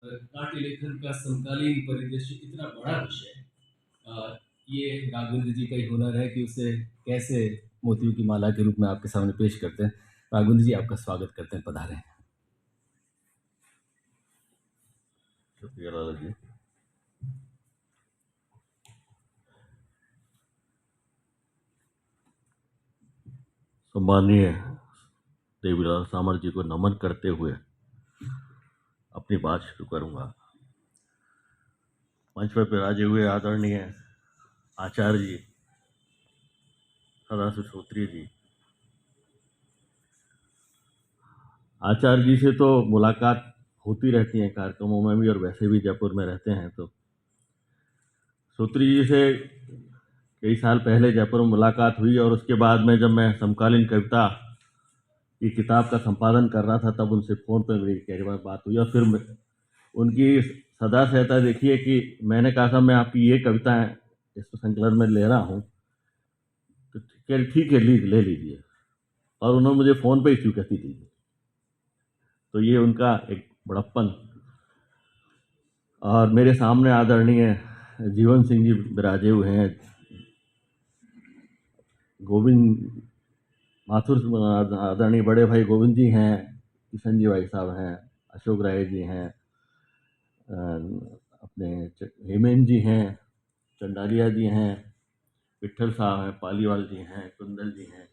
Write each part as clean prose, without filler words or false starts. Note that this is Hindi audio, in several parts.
नाट्य लेखन का समकालीन परिदृश्य इतना बड़ा विषय है। ये राघवेंद्र जी का ही हुनर है कि उसे कैसे मोतियों की माला के रूप में आपके सामने पेश करते हैं। राघवेंद्र जी, आपका स्वागत करते हैं, पधारें। शुक्रिया लाला जी। सम्माननीय देवीलाल सामर जी को नमन करते हुए अपनी बात शुरू करूंगा। मंच पर विराजे हुए आदरणीय आचार्य जी सदाशिव श्रोत्रिय जी, आचार्य जी से तो मुलाकात होती रहती है कार्यक्रमों में भी, और वैसे भी जयपुर में रहते हैं। तो श्रोत्री जी से कई साल पहले जयपुर में मुलाकात हुई, और उसके बाद में जब मैं समकालीन कविता की किताब का संपादन कर रहा था तब उनसे फ़ोन पर मेरी कई बार बात हुई। और फिर उनकी सदा सहता देखिए कि मैंने कहा था मैं आपकी ये कविताएं इस संकलन में ले रहा हूँ, तो ठीक है ले लीजिए, और उन्होंने मुझे फ़ोन पे ही स्वीकृति दी। तो ये उनका एक बड़प्पन। और मेरे सामने आदरणीय जीवन सिंह जी विराजे हुए हैं, गोविंद माथुर आदरणीय बड़े भाई गोविंद जी हैं, किशन जी भाई साहब हैं, अशोक राय जी हैं, अपने हेमेंद्र जी हैं, चंडालिया जी हैं, विठल साहब हैं, पालीवाल जी हैं, कुंदल जी हैं,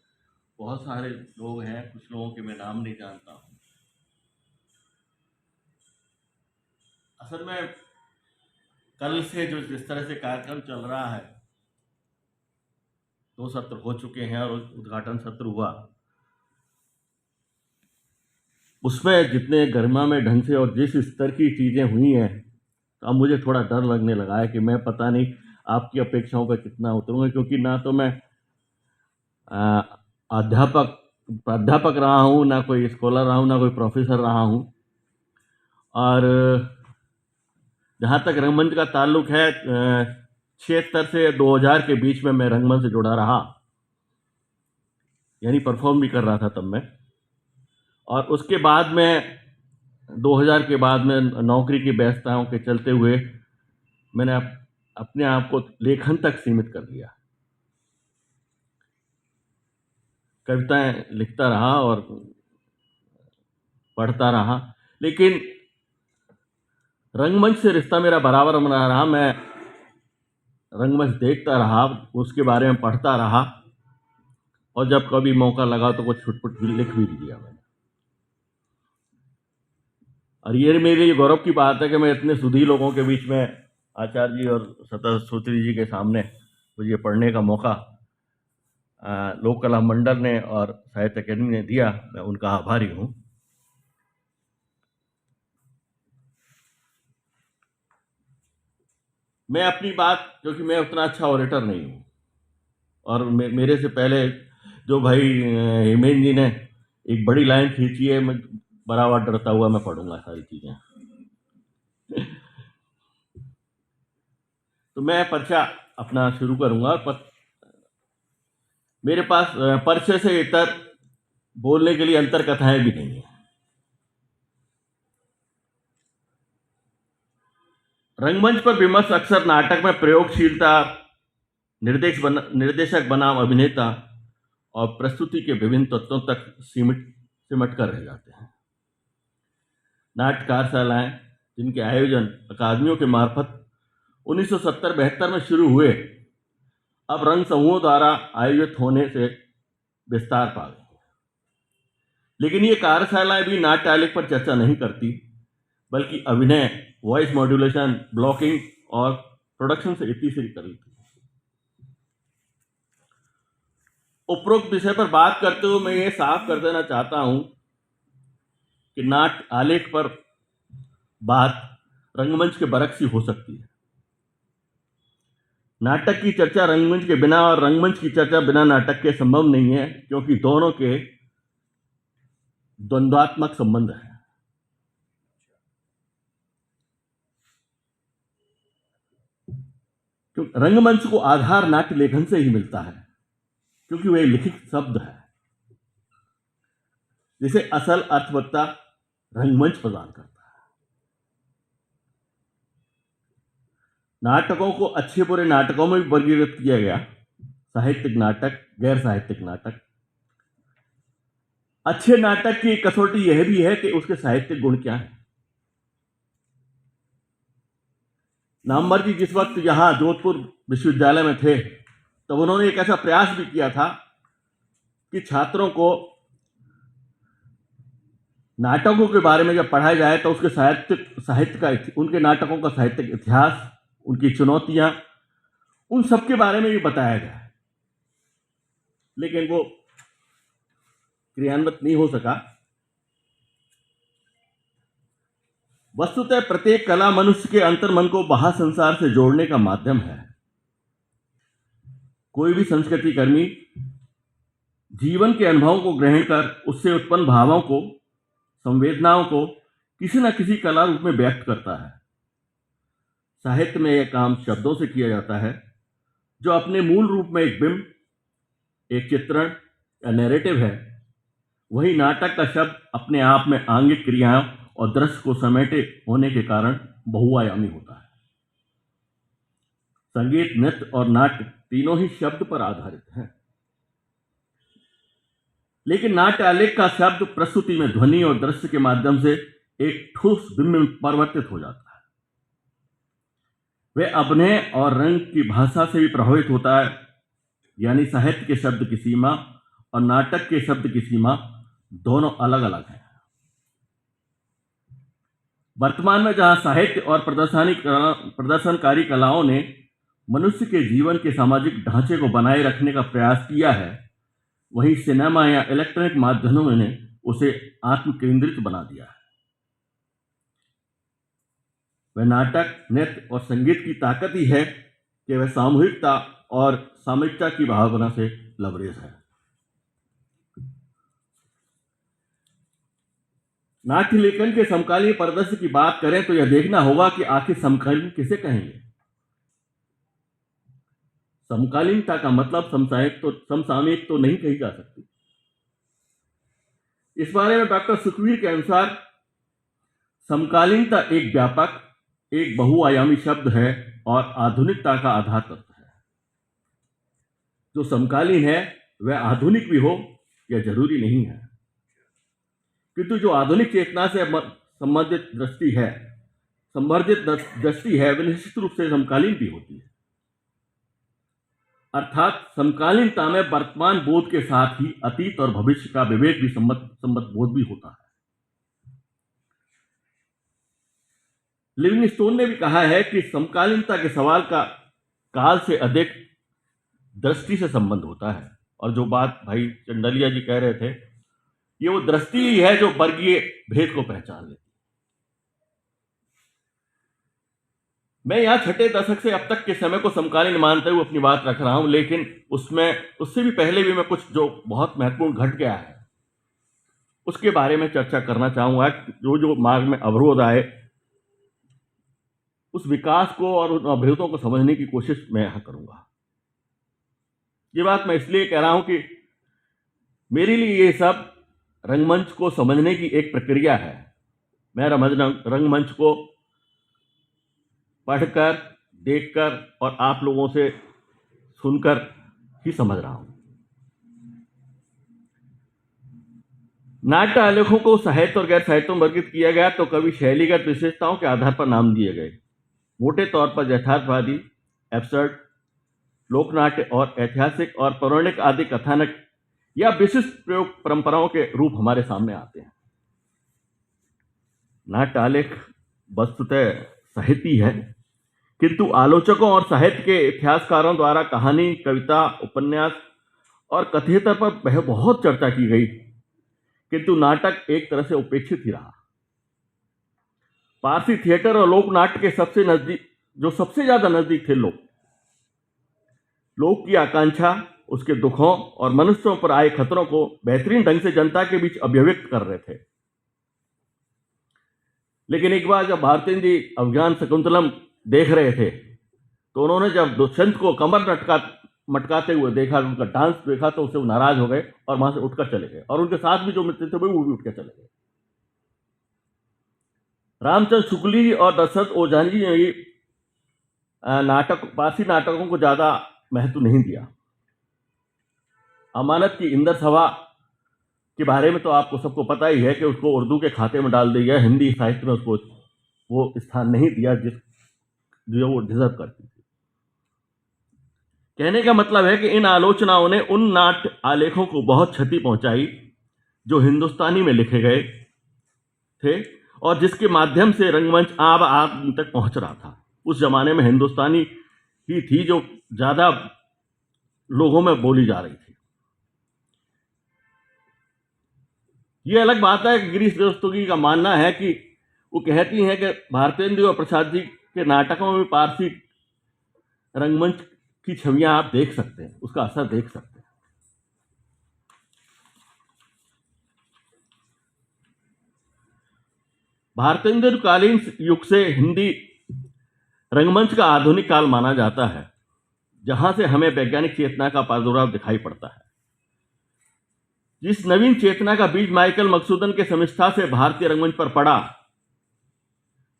बहुत सारे लोग हैं। कुछ लोगों के मैं नाम नहीं जानता हूँ। असल में कल से जो जिस तरह से कार्यक्रम चल रहा है, 2 सत्र हो चुके हैं और उद्घाटन सत्र हुआ, उसमें जितने गरिमा में ढंग से और जिस स्तर की चीज़ें हुई हैं, तो अब मुझे थोड़ा डर लगने लगा है कि मैं पता नहीं आपकी अपेक्षाओं पर कितना उतरूंगा, क्योंकि ना तो मैं प्राध्यापक रहा हूँ, ना कोई स्कॉलर रहा हूँ, ना कोई प्रोफेसर रहा हूँ। और जहाँ तक रंगमंच का ताल्लुक है, 76 से 2000 के बीच में मैं रंगमंच से जुड़ा रहा, यानी परफॉर्म भी कर रहा था तब मैं। और उसके बाद में 2000 के बाद में नौकरी की व्यस्तताओं के चलते हुए मैंने अपने आप को लेखन तक सीमित कर दिया। कविताएं लिखता रहा और पढ़ता रहा, लेकिन रंगमंच से रिश्ता मेरा बराबर बना रहा। मैं रंगमंच देखता रहा, उसके बारे में पढ़ता रहा, और जब कभी मौका लगा तो कुछ छुटपुट भी लिख भी दिया मैंने। और ये मेरे लिए गौरव की बात है कि मैं इतने सुधी लोगों के बीच में, आचार्य जी और सतश्रोत्री जी के सामने मुझे पढ़ने का मौका लोक कला मंडल ने और साहित्य अकेडमी ने दिया। मैं उनका आभारी हूँ। मैं अपनी बात, क्योंकि मैं उतना अच्छा ऑरेटर नहीं हूँ, और मेरे से पहले जो भाई हेमेंद्र जी ने एक बड़ी लाइन खींची है, मैं बराबर डरता हुआ मैं पढ़ूंगा सारी चीज़ें। तो मैं पर्चा अपना शुरू करूंगा। मेरे पास पर्चे से इतर बोलने के लिए अंतर कथाएं भी नहीं है। रंगमंच पर विमर्श अक्सर नाटक में प्रयोगशीलता, निर्देशक बनाम अभिनेता और प्रस्तुति के विभिन्न तत्वों तक सिमट कर रह जाते हैं। नाट्य कार्यशालाएं, जिनके आयोजन अकादमियों के मार्फत 1970-72 में शुरू हुए, अब रंग समूहों द्वारा आयोजित होने से विस्तार पा गई। लेकिन ये कार्यशालाएं भी नाट्य आलेख पर चर्चा नहीं करती, बल्कि अभिनय, वॉइस मॉड्यूलेशन, ब्लॉकिंग और प्रोडक्शन से तीसरी करी थी। उपरोक्त विषय पर बात करते हुए मैं ये साफ कर देना चाहता हूं कि नाट्य आलेख पर बात रंगमंच के बरक्स ही हो सकती है। नाटक की चर्चा रंगमंच के बिना और रंगमंच की चर्चा बिना नाटक के संभव नहीं है, क्योंकि दोनों के द्वंद्वात्मक संबंध है। रंगमंच को आधार नाट्य लेखन से ही मिलता है, क्योंकि वह लिखित शब्द है जिसे असल अर्थवत्ता रंगमंच प्रदान करता है। नाटकों को अच्छे बुरे नाटकों में भी वर्गीकृत किया गया, साहित्यिक नाटक, गैर साहित्यिक नाटक। अच्छे नाटक की कसौटी यह भी है कि उसके साहित्यिक गुण क्या है। नामवर जी जिस वक्त यहां जोधपुर विश्वविद्यालय में थे तब उन्होंने एक ऐसा प्रयास भी किया था कि छात्रों को नाटकों के बारे में जब पढ़ाया जाए तो उसके साहित्य का, उनके नाटकों का साहित्यिक इतिहास, उनकी चुनौतियां, उन सब के बारे में भी बताया गया है, लेकिन वो क्रियान्वित नहीं हो सका। वस्तुतः प्रत्येक कला मनुष्य के अंतर्मन को बाहर संसार से जोड़ने का माध्यम है। कोई भी संस्कृति कर्मी जीवन के अनुभवों को ग्रहण कर उससे उत्पन्न भावों को, संवेदनाओं को किसी न किसी कला रूप में व्यक्त करता है। साहित्य में यह काम शब्दों से किया जाता है, जो अपने मूल रूप में एक बिंब, एक चित्रण या नैरेटिव है। वही नाटक का शब्द अपने आप में आंगिक क्रियाओं और दृश्य को समेटे होने के कारण बहुआयामी होता है। संगीत, नृत्य और नाट्य तीनों ही शब्द पर आधारित हैं, लेकिन नाट्य आलेख का शब्द प्रस्तुति में ध्वनि और दृश्य के माध्यम से एक ठोस बिंब में परिवर्तित हो जाता है। वह अभिनय और रंग की भाषा से भी प्रभावित होता है, यानी साहित्य के शब्द की सीमा और नाटक के शब्द की सीमा दोनों अलग अलग हैं। वर्तमान में जहां साहित्य और प्रदर्शनकारी कलाओं ने मनुष्य के जीवन के सामाजिक ढांचे को बनाए रखने का प्रयास किया है, वहीं सिनेमा या इलेक्ट्रॉनिक माध्यमों ने उसे आत्म केंद्रित बना दिया है। वह नाटक, नृत्य और संगीत की ताकत ही है कि वह सामूहिकता और सामयिकता की भावना से लबरेज है। नाट्य लेखन के समकालीन परिदृश्य की बात करें तो यह देखना होगा कि आखिर समकालीन किसे कहेंगे। समकालीनता का मतलब समसामयिक तो नहीं कही जा सकती। इस बारे में डॉक्टर सुखवीर के अनुसार समकालीनता एक व्यापक, एक बहुआयामी शब्द है और आधुनिकता का आधार तत्व है। जो समकालीन है वह आधुनिक भी हो यह जरूरी नहीं है, किंतु जो आधुनिक चेतना से संबंधित दृष्टि है, संवर्धित दृष्टि है, वह निश्चित रूप से समकालीन भी होती है। अर्थात समकालीनता में वर्तमान बोध के साथ ही अतीत और भविष्य का विवेक भी सम्मत बोध भी होता है। लिविंगस्टोन ने भी कहा है कि समकालीनता के सवाल का काल से अधिक दृष्टि से संबंध होता है, और जो बात भाई चंडलिया जी कह रहे थे, ये वो दृष्टि ही है जो वर्गीय भेद को पहचान लेती है। मैं यहां छठे दशक से अब तक के समय को समकालीन मानते हुए अपनी बात रख रहा हूं, लेकिन उससे भी पहले भी मैं कुछ जो बहुत महत्वपूर्ण घट गया है उसके बारे में चर्चा करना चाहूंगा। जो मार्ग में अवरोध आए, उस विकास को और उन अवरोधों को समझने की कोशिश मैं यहां करूंगा। ये बात मैं इसलिए कह रहा हूं कि मेरे लिए ये सब रंगमंच को समझने की एक प्रक्रिया है। मैं रंगमंच को पढ़कर, देखकर और आप लोगों से सुनकर ही समझ रहा हूं। नाट्य आलेखों को साहित्य और गैर साहित्य में वर्गीकृत किया गया तो कवि शैलीगत विशेषताओं के आधार पर नाम दिए गए। मोटे तौर पर यथार्थवादी, एब्सर्ड, लोकनाट्य और ऐतिहासिक और पौराणिक आदि कथानक या विशिष्ट प्रयोग परंपराओं के रूप हमारे सामने आते हैं। नाट्य आलेख वस्तुतः साहित्य है, किंतु आलोचकों और साहित्य के इतिहासकारों द्वारा कहानी, कविता, उपन्यास और कथेतर पर बहुत चर्चा की गई, किंतु नाटक एक तरह से उपेक्षित ही रहा। पारसी थिएटर और लोक नाट्य के सबसे ज्यादा नजदीक थे लोक की आकांक्षा, उसके दुखों और मनुष्यों पर आए खतरों को बेहतरीन ढंग से जनता के बीच अभिव्यक्त कर रहे थे। लेकिन एक बार जब भारतेंद्र जी अभिज्ञान शकुंतलम देख रहे थे तो उन्होंने जब दुष्यंत को कमर मटकाते हुए देखा, उनका डांस देखा, तो उससे वो नाराज हो गए और वहां से उठकर चले गए, और उनके साथ भी जो मित्र थे वो भी उठकर चले गए। रामचंद्र शुक्ल जी और दशरथ ओझा जी ने पारसी नाटकों को ज़्यादा महत्व नहीं दिया। अमानत की इंदर सभा के बारे में तो आपको सबको पता ही है कि उसको उर्दू के खाते में डाल दिया, हिंदी साहित्य में उसको वो स्थान नहीं दिया जो वो डिजर्व करती थी। कहने का मतलब है कि इन आलोचनाओं ने उन नाट्य आलेखों को बहुत क्षति पहुंचाई जो हिंदुस्तानी में लिखे गए थे और जिसके माध्यम से रंगमंच आम तक पहुंच रहा था। उस जमाने में हिंदुस्तानी ही थी जो ज्यादा लोगों में बोली जा रही थी। ये अलग बात है कि गिरीश रस्तोगी का मानना है कि वो कहती हैं कि भारतेंदु और प्रसाद जी के नाटकों में पारसी रंगमंच की छवियां आप देख सकते हैं, उसका असर देख सकते हैं। भारतेंदु कालीन युग से हिंदी रंगमंच का आधुनिक काल माना जाता है, जहां से हमें वैज्ञानिक चेतना का प्रादुर्भाव दिखाई पड़ता है। जिस नवीन चेतना का बीज माइकल मकसूदन के समीक्षा से भारतीय रंगमंच पर पड़ा,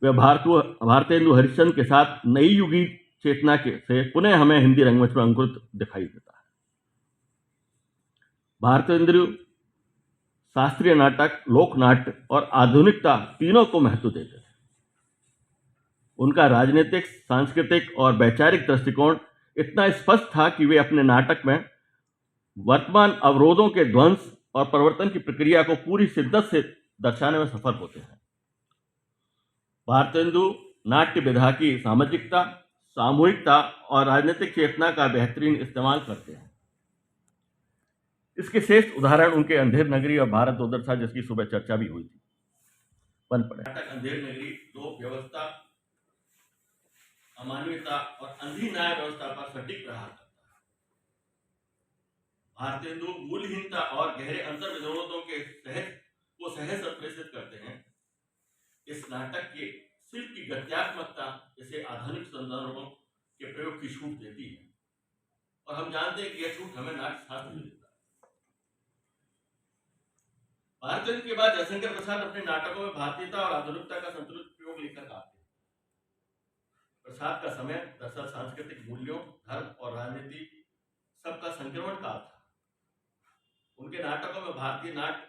वह भारतेंदु हरिश्चंद्र के साथ नई युगी चेतना से पुनः हमें हिंदी रंगमंच पर अंकुरित दिखाई देता है। भारतेंदु शास्त्रीय नाटक, लोक नाट्य और आधुनिकता तीनों को महत्व देते थे। उनका राजनीतिक, सांस्कृतिक और वैचारिक दृष्टिकोण इतना स्पष्ट था कि वे अपने नाटक में वर्तमान अवरोधों के ध्वंस और परिवर्तन की प्रक्रिया को पूरी शिद्दत से दर्शाने में सफल होते हैं। भारतेंदु नाट्य विधा की सामाजिकता, सामूहिकता और राजनीतिक चेतना का बेहतरीन इस्तेमाल करते हैं। इसके श्रेष्ठ उदाहरण उनके अंधेर नगरी और भारत दुर्दशा, जिसकी सुबह चर्चा भी हुई थी, बन पड़े। नाटक अंधेर नगरी लोक व्यवस्था, अमानवीयता और अंधी न्याय व्यवस्था पर सटीक प्रहार करता है। भारतेंदु मूल्यहीनता और गहरे अंतर विरोधों के सहज संप्रेषित करते हैं। इस नाटक के शिल्प की गत्यात्मकता इसे आधुनिक संदर्भों के प्रयोग की छूट देती है और हम जानते हैं कि यह छूट हमें नाट्य शास्त्र में देता है। भारतेंदु के बाद जयशंकर प्रसाद अपने नाटकों में भारतीयता और आधुनिकता का संतुलित प्रयोग लेकर आते हैं। प्रसाद का समय दरअसल सांस्कृतिक मूल्यों, धर्म और राजनीति सबका संक्रमण काल था। उनके नाटकों में भारतीय नाट्य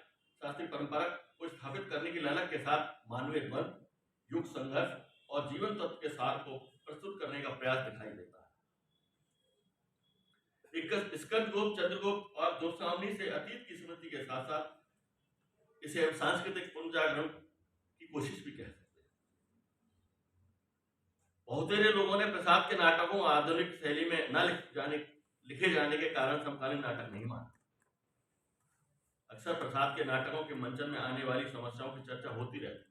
शास्त्रीय परंपरा को स्थापित करने की ललक के साथ मानवीय द्वंद, युग संघर्ष और जीवन तत्व के सार को प्रस्तुत करने का प्रयास दिखाई देता है। स्कंदगुप्त, चंद्रगुप्त और दोसांझ से अतीत की स्मृति के साथ साथ इसे सांस्कृतिक पुनर्जागरण की कोशिश भी कह सकते हैं। बहुतेरे लोगों ने प्रसाद के नाटकों को आधुनिक शैली में न लिखे जाने के कारण समकालीन नाटक नहीं माना। अक्सर प्रसाद के नाटकों के मंचन में आने वाली समस्याओं की चर्चा होती रहती है,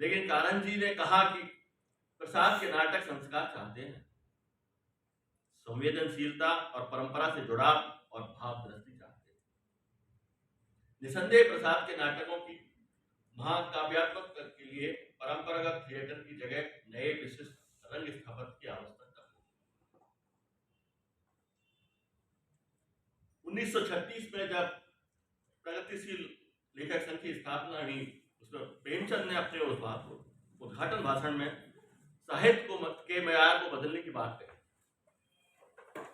लेकिन कारंत जी ने कहा कि प्रसाद के नाटक संस्कार चाहते हैं, संवेदनशीलता और परंपरा से जुड़ाव और भाव दृष्टि चाहते हैं। निसंदेह प्रसाद के नाटकों की महाकाव्यात्मक के लिए परंपरागत थिएटर की जगह नए विशिष्ट रंग स्थापत्य की आवश्यकता है। 1936 में जब प्रगतिशील लेखक संघ की स्थापना हुई, उसमें प्रेमचंद ने अपने उद्घाटन भाषण में साहित्य के मयार को बदलने की बात कही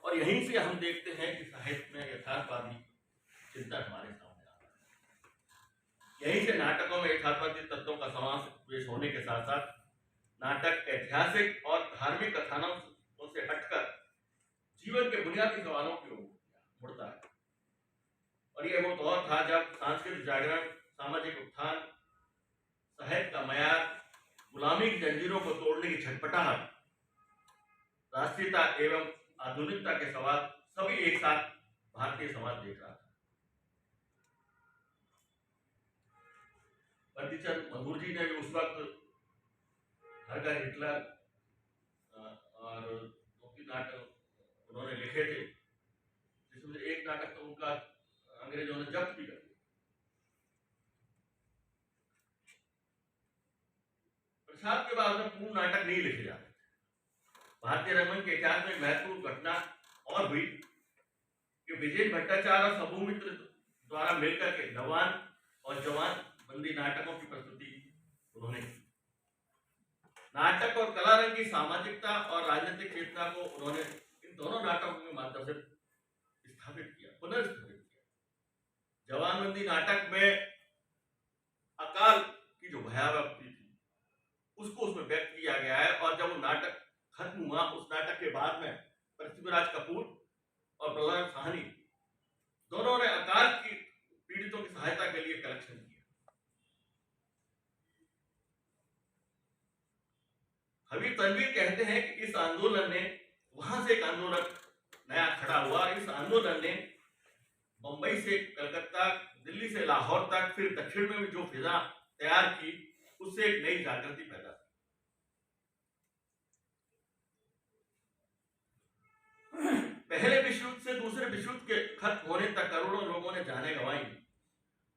और यहीं से हम देखते हैं कि साहित्य में यथार्थवादी चिंतन हमारे सामने आता है। यहीं से नाटकों में यथार्थवादी तत्वों का समावेश होने के साथ साथ नाटक ऐतिहासिक और धार्मिक कथानों से हटकर जीवन के बुनियादी सवालों की ओर मुड़ता है। और यह वो दौर था जब सांस्कृतिक जागरण, सामाजिक उत्थान, साहित्य का मयार, गुलामी की जंजीरों को तोड़ने की छटपटाहट, राष्ट्रीयता एवं आधुनिकता के सवाल सभी एक साथ भारतीय समाज देख रहा था। पंडित मधुर जी ने भी उस वक्त घर घर हिटलर और दो नाटक उन्होंने लिखे थे, जिसमें एक नाटक तो उनका अंग्रेजों ने जब्त भी कर दिया। प्रसाद के बाद में पूर्ण नाटक नहीं लिखे जाते। भारतीय रंगमंच के इतिहास में महत्वपूर्ण घटना और हुई कि विजय भट्टाचार्य और सबूमित्र द्वारा मिलकर के जवान और जवान बंदी नाटकों की प्रस्तुति उन्होंने की। नाटक और कला रंग की सामाजिकता और राजनीतिक चेतना को उन्होंने इन दोनों नाटकों के माध्यम से स्थापित किया, पुनर्स्थापित किया। जवानबंदी नाटक में अकाल की जो भयावह उसको उसमें व्यक्त किया गया है, और जब वो नाटक खत्म हुआ, उस नाटक के बाद में पृथ्वीराज कपूर और बलराम साहनी दोनों ने अकाल की पीड़ितों की सहायता के लिए कलेक्शन किया। हबीब तनवीर कहते हैं कि इस आंदोलन ने, वहां से एक आंदोलन नया खड़ा हुआ, इस आंदोलन ने मुंबई से कलकत्ता, दिल्ली से लाहौर तक, फिर दक्षिण में भी जो फिजा तैयार की, उससे एक नई जागृति पैदा हुई। पहले विश्व युद्ध से दूसरे विश्व युद्ध के खत्म होने तक करोड़ों लोगों ने जानें गंवाई।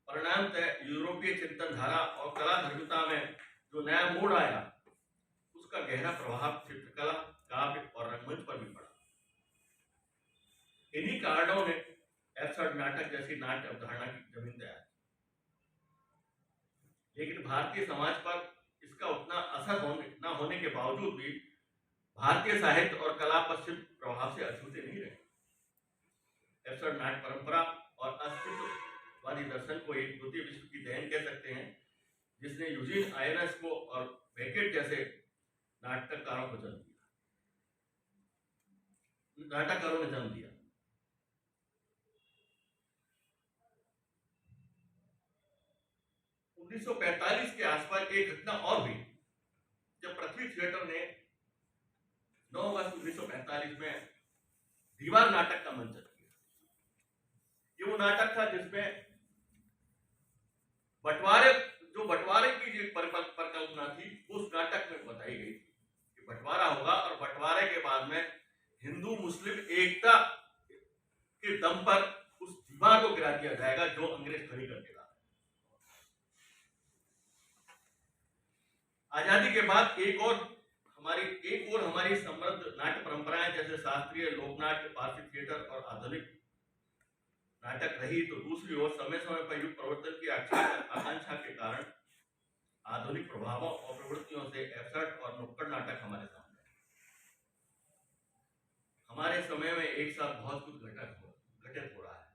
परिणामतः यूरोपीय चिंतन धारा और कला धर्मिता में जो नया मोड़ आया, उसका गहरा प्रभाव चित्रकला, काव्य और रंगमंच पर भी पड़ा। इन्हीं कारणों ने एब्सर्ड नाटक जैसी नाट्य अवधारणा की जमीन तैयार की। लेकिन भारतीय समाज पर इसका उतना असर न होने के बावजूद भी भारतीय साहित्य और कला पश्चिम प्रभाव से अछूते नहीं रहे। एब्सर्ड नाट्य परंपरा और अस्तित्ववादी दर्शन को एक द्वितीय विश्व की देन कह सकते हैं, जिसने यूजीन आयनस्को और बेकेट जैसे नाटककारों ने जन्म दिया। उन्नीस सौ 1945 के आसपास एक घटना और हुई, जब पृथ्वी थिएटर ने 9 अगस्त 1945 में दीवार नाटक का मंचन किया। ये वो नाटक था जिसमें बंटवारे की जो परिकल्पना थी, उस नाटक में बताई गई कि बंटवारा होगा, और बंटवारे के बाद में हिंदू मुस्लिम एकता के दम पर उस दीवार को गिरा दिया जाएगा जो अंग्रेज खड़ी करके ला। आजादी के बाद एक और हमारी समृद्ध नाट्य परंपराएं जैसे शास्त्रीय, लोकनाट्य, पारसी थिएटर और आधुनिक नाटक रही, तो दूसरी ओर समय समय पर युग परिवर्तन की आकांक्षा के कारण आधुनिक प्रभावों और प्रवृत्तियों से एब्सर्ड और नुक्कड़ नाटक हमारे सामने है। हमारे समय में एक साथ बहुत कुछ घटित हो रहा है।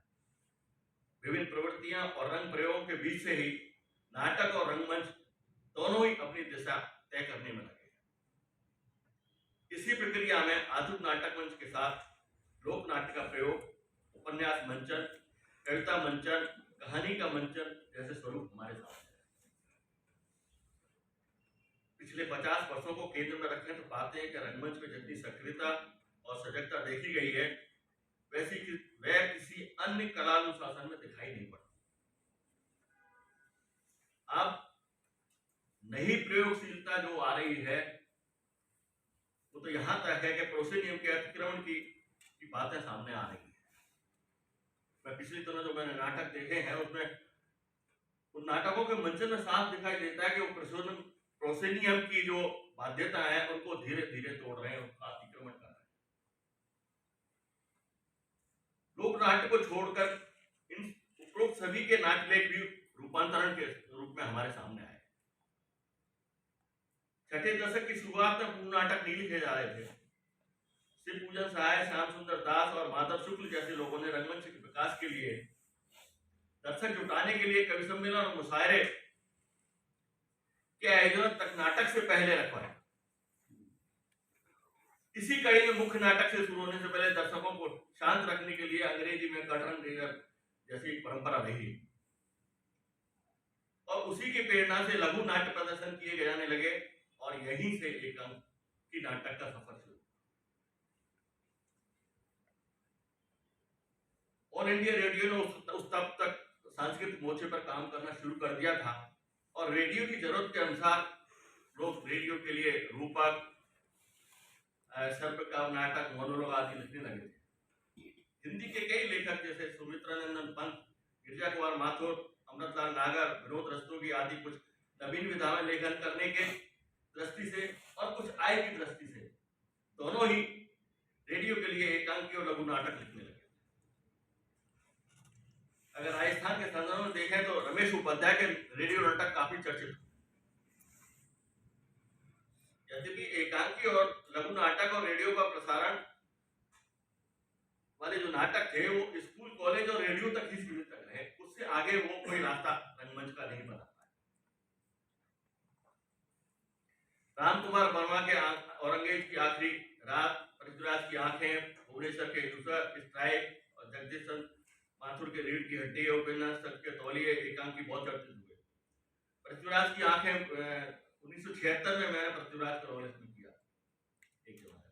विभिन्न प्रवृत्तियां और रंग प्रयोगों के बीच से ही नाटक और रंगमंच दोनों ही अपनी दिशा तय करने में लगे। इसी प्रक्रिया में आधुनिक नाटक मंच के साथ लोक नाट्य का प्रयोग, उपन्यास मंचन, कविता मंचन, कहानी का मंचन जैसे स्वरूप हमारे सामने है। पिछले 50 वर्षों को केंद्र में रखें तो पाते हैं कि रंगमंच में जितनी सक्रियता और सजगता देखी गई है, वह किसी अन्य कलानुशासन में दिखाई नहीं पड़ती। अब नई प्रयोगशीलता जो आ रही है, वो तो यहां तक है कि प्रोसेनियम के अतिक्रमण की बातें सामने आ रही है। मैं पिछली दिनों जो मैंने नाटक देखे हैं, उसमें उन नाटकों के मंचन में साफ दिखाई देता है कि वो प्रोसेनियम की जो बाध्यता है उनको धीरे धीरे तोड़ रहे हैं, उसका अतिक्रमण कर रहे हैं। लोक नाट्य को छोड़कर इन उपरोक्त सभी के नाट्य लेख भी रूपांतरण के रूप में हमारे सामने आए। छठे दशक की शुरुआत में पूर्ण नाटक नहीं लिखे जा रहे थे। शिव पूजन सहाय, श्याम सुंदर दास और माधव शुक्ल जैसे लोगों ने रंगमंच के विकास के लिए, दर्शक जुटाने के लिए कवि सम्मेलन और मुशायरे के आयोजन तक नाटक से पहले रखवाए। इसी कड़ी में मुख्य नाटक से शुरू होने से पहले दर्शकों को शांत रखने के लिए अंग्रेजी में कर्टन रेजर जैसी एक परंपरा रही, और उसी की प्रेरणा से लघु नाट्य प्रदर्शन किए जाने लगे, और यहीं से एक अंक की नाटक का सफर शुरू। ऑल इंडिया रेडियो ने उस तब तक सांस्कृतिक मोर्चे पर काम करना शुरू कर दिया था, और रेडियो की जरूरत के अनुसार लोग रेडियो के लिए रूपक, सर्पकाव्य नाटक, मोनोलॉग आदि लिखने लगे थे। हिंदी के कई लेखक जैसे सुमित्रानंदन पंत, गिरिजा कुमार माथुर, अमृतलाल नागर, विनोद रस्तोगी आदि कुछ नवीन विधा में लेखन करने के दृष्टि से और कुछ आय की दृष्टि से दोनों ही रेडियो के लिए एकांकी और लघु नाटक लिखने लगे। अगर राजस्थान के संदर्भ में देखें तो रमेश उपाध्याय के रेडियो नाटक काफी चर्चित। यद्यपि एकांकी और लघु नाटक और रेडियो का प्रसारण वाले जो नाटक थे वो स्कूल, कॉलेज और रेडियो तक ही सीमित तक रहे, उससे आगे वो कोई रास्ता रंगमंच का नहीं बना पाया। राम कुमार वर्मा के औरंगजेब की आखिरी रात, पृथ्वीराज की आंखें, भुवनेश्वर के दूसरा स्ट्राइक और जगदीश माथुर के रीढ़ की हड्डी और उपन्यास तक के तौलिए एकांकी बहुत चर्चित हुए। पृथ्वीराज की आंखें 1976 में मैंने पृथ्वीराज का रोल इसमें किया एक जो है।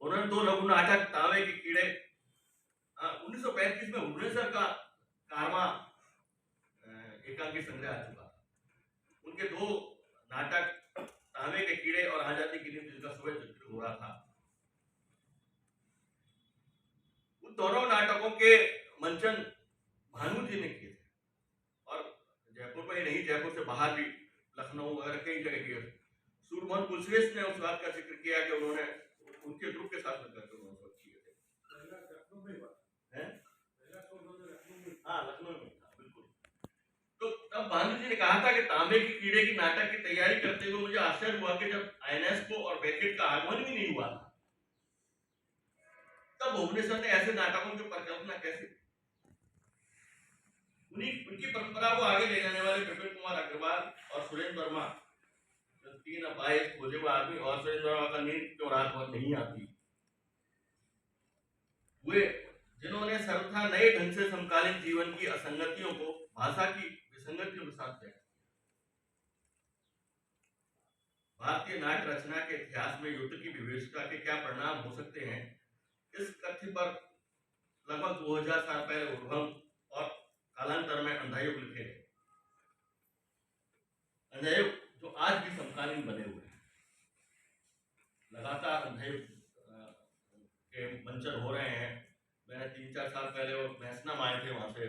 उन्होंने 2 लघु नाटक तांबे के कीड़े 1935 में भुवनेश्वर का कारवा एकांकी संग्रह आ चुका था। उनके 2 नाटक तांबे के कीड़े और आजादी की नींद, जिसका सुबह जिक्र हो रहा था, उन दोनों नाटकों के मंचन भानु जी ने किए थे और जयपुर में ही नहीं, जयपुर से बाहर भी, लखनऊ वगैरह कई जगह किए। सूरमोहन कुलश्रेष्ठ ने उस बात का जिक्र किया कि उन्होंने उनके ग्रुप के साथ मिलकर उन्होंने किए थे। हाँ, लखनऊ में था, बिल्कुल। तो तब भानु जी ने कहा था कि तांबे की कीड़े की नाटक की तैयारी करते हुए मुझे आश्चर्य हुआ कि जब आइनेस्को और बेकेट का आगमन भी नहीं हुआ था, तब भुवनेश्वर ने ऐसे नाटकों की परिकल्पना कैसे की? उनकी परंपरा को आगे ले जाने वाले विपिन कुमार अग्रवाल और सुरेंद्र वर्मा, 3 अपाहिज खोजे हुए आदमी, और सुरेंद्र वर्मा का नींद क्यों रात भर नहीं आती, वे जिन्होंने सर्वथा नए ढंग से समकालीन जीवन की असंगतियों को भाषा की विसंगतियों के साथ देखा। भारतीय नाट्य रचना के इतिहास में युद्ध की विवेचना के क्या परिणाम हो सकते हैं, इस कथ्य पर लगभग 2000 साल पहले उद्भव और कालांतर में अंधायुग लिखे गए। अंधायुग जो आज भी समकालीन बने हुए हैं, लगातार अंधायुग के मंचन हो रहे हैं। मैंने 3-4 साल पहले वो मैसनम आए थे वहां से,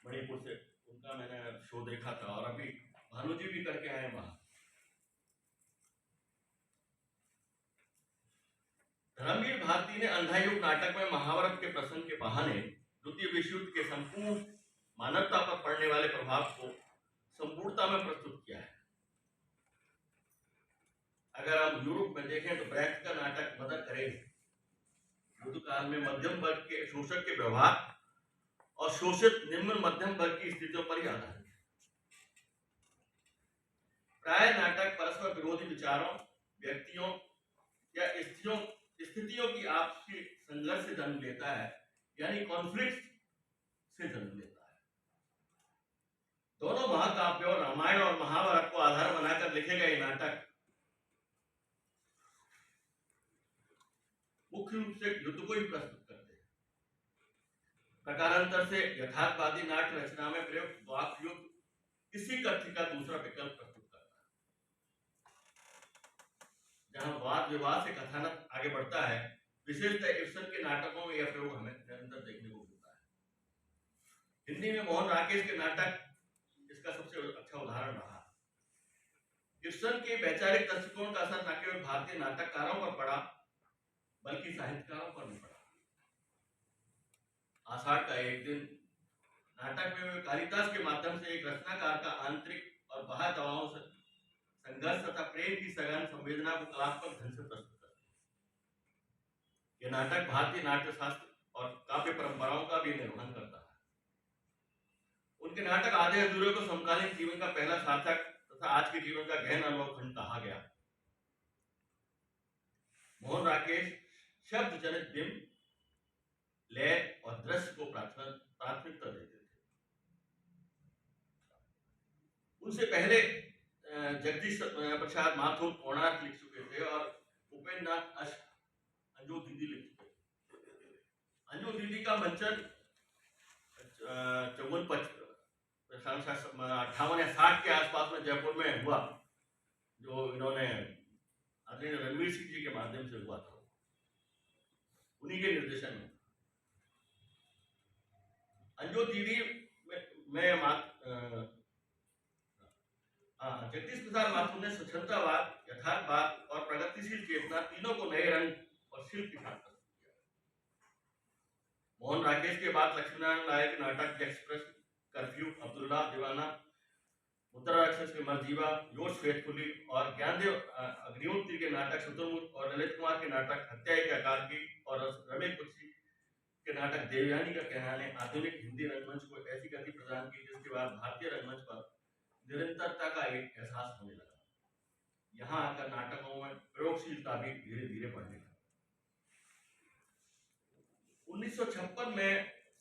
मणिपुर से, उनका मैंने शो देखा था, और अभी भानु जी भी करके आए वहां। धर्मवीर भारती ने अंधायुग नाटक में महाभारत के प्रसंग के बहाने द्वितीय विश्व युद्ध के संपूर्ण मानवता पर पड़ने वाले प्रभाव को संपूर्णता में प्रस्तुत किया है। अगर हम यूरोप में देखें तो ब्रेख्ट का नाटक मदर टेरेसा युद्ध काल में मध्यम वर्ग के शोषक के व्यवहार और शोषित निम्न मध्यम वर्ग की स्थितियों पर ही आधारित है। प्राय नाटक परस्पर विरोधी विचारों, व्यक्तियों या स्थितियों की आपसी संघर्ष से जन्म लेता है, यानी कॉन्फ्लिक्ट से जन्म लेता है। दोनों महाकाव्यों रामायण और महाभारत को आधार बनाकर लिखे गए नाटक मुख्य रूप से युद्ध को ही प्रस्तुत करते हैं। प्रकारांतर से यथार्थवादी नाट्य रचना में प्रयुक्त वाक् युद्ध इसी कथ्य का दूसरा विकल्प प्रस्तुत करता है। जहां वाद विवाद से कथानक आगे बढ़ता है, विशेषतः इब्सन के नाटकों में यह प्रयोग हमें निरंतर देखने को मिलता है। हिंदी में मोहन राकेश के नाटक इसका सबसे अच्छा उदाहरण रहा। इब्सन के वैचारिक दृष्टिकोण का असर न केवल भारतीय नाटककारों पर पड़ा, बल्कि साहित्यकारों पर भी पड़ा। आषाढ़ का एक दिन नाटक में वे कालिदास के माध्यम से एक रचनाकार का आंतरिक और बाह्य दबावों से संघर्ष तथा प्रेम की सघन संवेदना को कलात्मक ढंग से प्रस्तुत करते हैं। यह नाटक भारतीय नाट्य शास्त्र और काव्य परंपराओं का भी निर्वहन करता है। उनके नाटक आधे अधूरे को समकालीन जीवन का पहला सार्थक तथा आज के जीवन का गहन अवलोकन कहा गया। मोहन राकेश शब्द जनित बिंब, लय और दृश्य को प्राथमिकता देते थे। उनसे पहले जगदीश प्रसाद माथुर कोणार्क लिख चुके थे और उपेंद्र नाथ अश्क अंजू दीदी लिख चुके थे। अंजू दीदी का मंचन 58 या 60 के आसपास में जयपुर में हुआ, जो इन्होंने आदरणीय रणवीर सिंह जी के माध्यम से हुआ था, उन्हीं के निर्देशन में। अंजू दीदी में जगदीश प्रसाद माथुर ने स्वतंत्रवाद, यथार्थवाद और प्रगतिशील चेतना तीनों को नए रंग और शिल्प के साथ प्रस्तुत किया। मोहन राकेश के बाद लक्ष्मीनारायण राय के नाटक एक्सप्रेस, कर्फ्यू, अब्दुल्ला दीवाना उत्तराक्षस के मरजीवा, योश फेथफुली और ज्ञानदेव अग्निहोत्री के नाटक शुतुरमुर्ग और ललित कुमार के नाटक हत्याई के आकार की और रमेश बख्शी के नाटक देवयानी का कहना ने आधुनिक हिंदी रंगमंच को ऐसी गति प्रदान की जिसके बाद भारतीय रंगमंच पर निरंतरता का एक एहसास होने लगा। यहाँ आकर नाटकों में प्रयोगशीलता भी धीरे धीरे बढ़ने लगी। 1956 में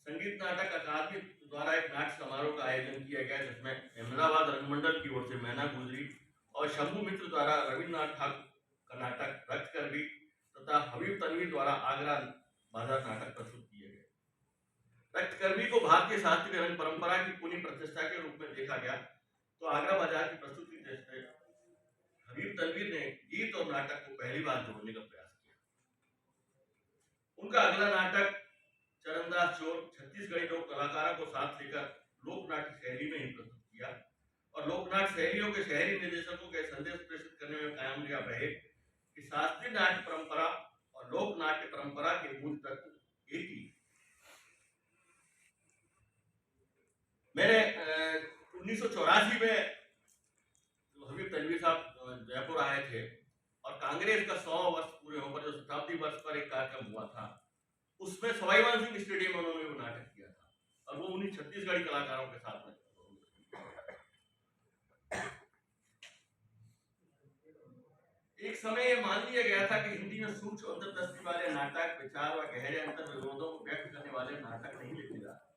संगीत नाटक अकादमी द्वारा एक नाट्य समारोह का आयोजन किया गया जिसमें अहमदाबाद रंगमंडल की ओर से मैना गुजरी और शंभू मित्र द्वारा रविन्द्रनाथ ठाकुर का नाटक रक्त करवी तथा हबीब तनवीर द्वारा आगरा बाजार नाटक प्रस्तुत किए गए। रक्त करवी को भारतीय शास्त्रीय रंग परंपरा की पुनः प्रतिष्ठा के रूप में देखा गया तो आगरा बाजार की प्रस्तुति जैसे हबीब तनवीर ने गीत और नाटक को पहली बार जोड़ने का प्रयास किया। उनका अगला नाटक चरणदास चोर छत्तीसगढ़ी लोक कलाकारों को साथ लेकर लोकनाट्य शैली में ही प्रस्तुत किया और लोकनाट्य शैलियों के शहरी निर्देशकों के संदेश प्रेषित करने में कामयाब रहे कि शास्त्रीय नाट्य परंपरा और लोक नाट्य परंपरा के मूल तत्व एक ही। मैंने 1984 में हबीब तनवीर साहब जयपुर आए थे और कांग्रेस का 100 वर्ष पूरे होने पर जो शताब्दी वर्ष पर एक कार्यक्रम हुआ था उसमें सवाई मानसिंह स्टेडियम में उन्होंने वो नाटक किया था और वो उन्हीं छत्तीसगढ़ी कलाकारों के साथ में। एक समय यह मान लिया गया था कि हिंदी में सूक्ष्म अंतर्दृष्टि वाले नाटक विचार व गहरे अंतर विरोधों को व्यक्त करने वाले नाटक नहीं लिखे जा रहे,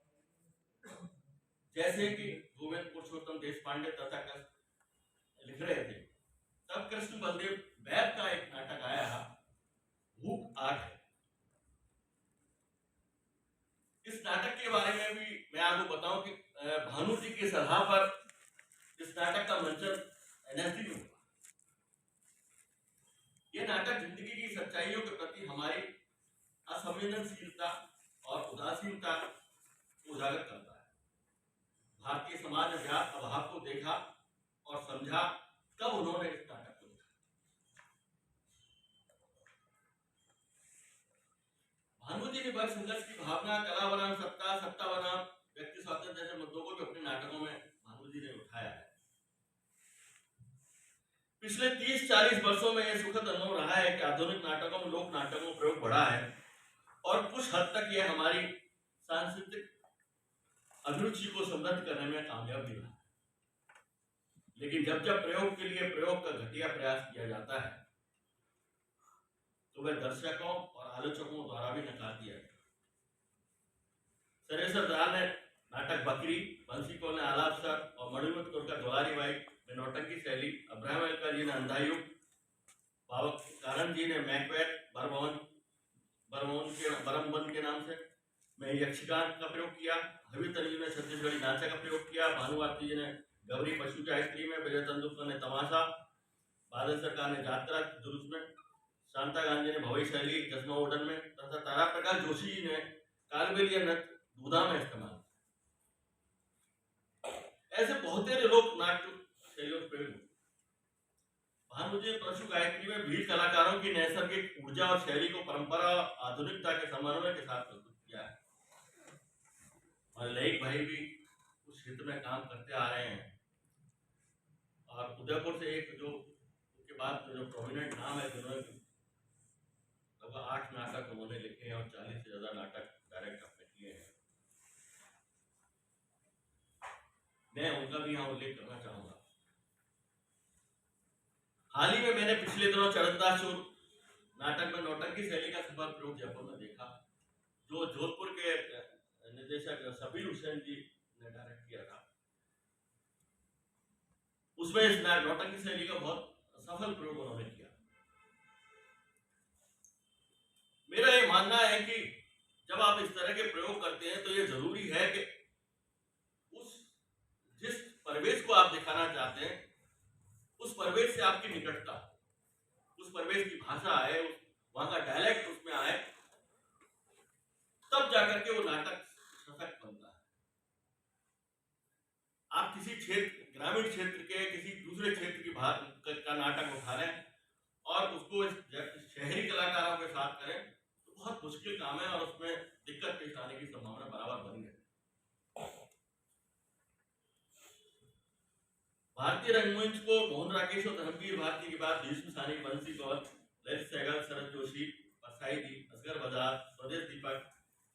जैसे कि गोविंद पुरुषोत्तम देशपांडे तथा लिख रहे थे। तब कृष्ण बलदेव वैद का एक नाटक आया भूख 8 है। इस नाटक के बारे में भी मैं आपको बताऊं कि भानु जी की सलाह पर इस नाटक का मंचन एनएसडी में हुआ। यह नाटक जिंदगी की सच्चाइयों के प्रति हमारी असंवेदनशीलता और उदासीनता को उजागर करता है। भारतीय समाज में व्याप्त अभाव को देखा और समझा तब उन्होंने इस नाटक को लिखा। भानु जी ने वर्ग संघर्ष की भावना, कला बनाम सत्ता, सत्ता बनाम व्यक्ति स्वातंत्र्य जैसे मुद्दों को भी अपने नाटकों में भानु जी ने उठाया है। पिछले 30-40 वर्षों में यह सुखद अनुभव रहा है कि आधुनिक नाटकों में लोक नाटकों का प्रयोग बढ़ा है और कुछ हद तक यह हमारी सांस्कृतिक अभिरुचि को समृद्ध करने में कामयाब भी रहा है। लेकिन जब जब प्रयोग के लिए प्रयोग का घटिया प्रयास किया जाता है तो वह दर्शकों और आलोचकों द्वारा भी नकार दिया गया। सरेसर दाल ने नाटक बकरी, बंसी कौल ने आलाप सर और मणिमत कौर का दुलारी बाई में नौटंकी शैली, अब्राहम अलका जी ने अंधायुग, बाबक कारण जी ने मैकबेथ, बरमबन के नाम से मैं यक्षगान का प्रयोग किया, हबीब तनवीर ने छत्तीसगढ़ी नाचा का प्रयोग किया, भानुवाती जी ने गबरी पशु गायत्री में, विजय तेंदुलकर ने तमाशा, बादल सरकार ने यात्रा जुलूस में, शांता गांधी ने भवई शैली चश्मा ओडन में तथा तारा प्रकाश जोशी जी ने कालबेलिया नृत्य दूधा में इस्तेमाल। ऐसे बहुत से लोक नाट्य शैलियों के प्रयोग। भानु जी पशु गायत्री में भीड़ कलाकारों की नैसर्गिक ऊर्जा और शैली को परंपरा और आधुनिकता के समन्वय के साथ प्रस्तुत किया है। और लयिक भाई भी उस क्षेत्र में काम करते आ रहे हैं और उदयपुर से एक जो उसके बाद जो प्रोमिनेंट नाम है जिन्होंने लगभग 8 नाटक उन्होंने लिखे हैं और 40 से ज्यादा नाटक डायरेक्ट अपने किए हैं। मैं उनका भी यहाँ उल्लेख करना चाहूंगा। हाल ही में मैंने पिछले दिनों चरणदास चोर नाटक में नौटंकी शैली का सफल प्रयोग जयपुर में देखा, जो जोधपुर के निर्देशक सबीर हुसैन जी ने डायरेक्ट किया था। उसमें इस नौटंकी शैली का बहुत सफल प्रयोग उन्होंने किया। मेरा ये मानना है कि जब आप इस तरह के प्रयोग करते हैं तो ये जरूरी है कि उस जिस परिवेश को आप दिखाना चाहते हैं उस परिवेश से आपकी निकटता, उस परिवेश की भाषा आए, वहां का डायलेक्ट उसमें आए, तब जाकर के वो नाटक सशक्त बनता है। आप किसी क्षेत्र, ग्रामीण क्षेत्र के किसी दूसरे क्षेत्र की का नाटक उठा लें और उसको शहरी कलाकारों के साथ करें तो बहुत मुश्किल काम है और उसमें दिक्कत पेश आने की संभावना बराबर बनी है। भारतीय रंगमंच को मोहन राकेश और धर्मवीर भारती के बाद भीष्म सानी, बंसी कौर, ललित सहगल, शरद जोशी, परसाई जी, असगर बजाज, स्वदेश दीपक,